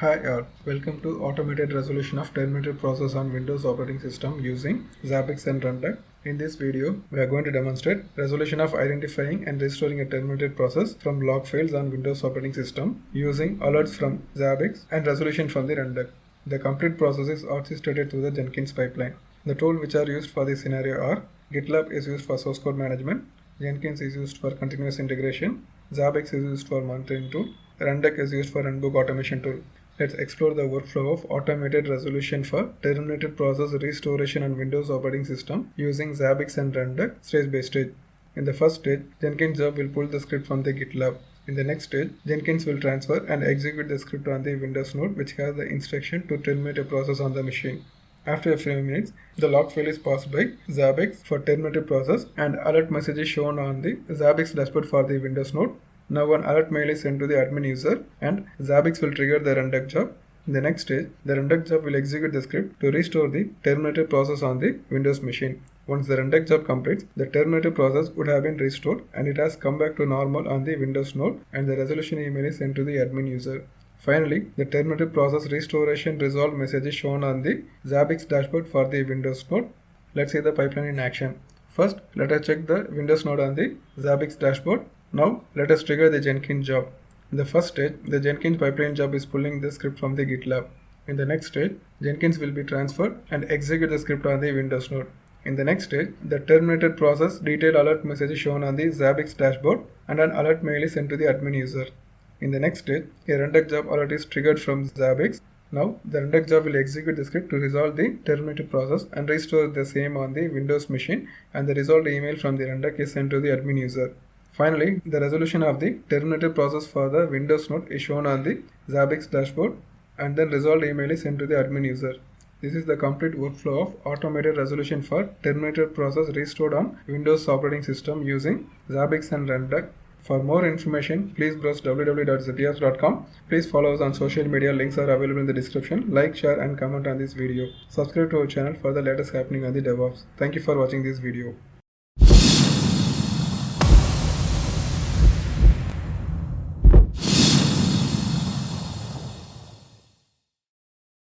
Hi all, welcome to automated resolution of terminated process on Windows operating system using Zabbix and Rundeck. In this video, we are going to demonstrate resolution of identifying and restoring a terminated process from log files on Windows operating system using alerts from Zabbix and resolution from the Rundeck. The complete process is orchestrated through the Jenkins pipeline. The tools which are used for this scenario are GitLab is used for source code management, Jenkins is used for continuous integration, Zabbix is used for monitoring tool, Rundeck is used for runbook automation tool. Let's explore the workflow of automated resolution for terminated process restoration on Windows operating system using Zabbix and Rundeck stage by stage. In the first stage, Jenkins job will pull the script from the GitLab. In the next stage, Jenkins will transfer and execute the script on the Windows node which has the instruction to terminate a process on the machine. After a few minutes, the log file is passed by Zabbix for terminated process and alert message is shown on the Zabbix dashboard for the Windows node. Now an alert mail is sent to the admin user and Zabbix will trigger the Rundeck job. In the next stage, the Rundeck job will execute the script to restore the terminated process on the Windows machine. Once the Rundeck job completes, the terminated process would have been restored and it has come back to normal on the Windows node and the resolution email is sent to the admin user. Finally, the terminated process restoration resolved message is shown on the Zabbix dashboard for the Windows node. Let's see the pipeline in action. First, let us check the Windows node on the Zabbix dashboard. Now, let us trigger the Jenkins job. In the first stage, the Jenkins pipeline job is pulling the script from the GitLab. In the next stage, Jenkins will be transferred and execute the script on the Windows node. In the next stage, the terminated process detailed alert message is shown on the Zabbix dashboard and an alert mail is sent to the admin user. In the next stage, a Rundeck job alert is triggered from Zabbix. Now, the Rundeck job will execute the script to resolve the terminated process and restore the same on the Windows machine, and the resolved email from the Rundeck is sent to the admin user. Finally, the resolution of the terminated process for the Windows node is shown on the Zabbix dashboard and then resolved email is sent to the admin user. This is the complete workflow of automated resolution for terminated process restored on Windows operating system using Zabbix and Rundeck. For more information, please browse www.zabbix.com. Please follow us on social media. Links are available in the description. Like, share and comment on this video. Subscribe to our channel for the latest happening on the DevOps. Thank you for watching this video.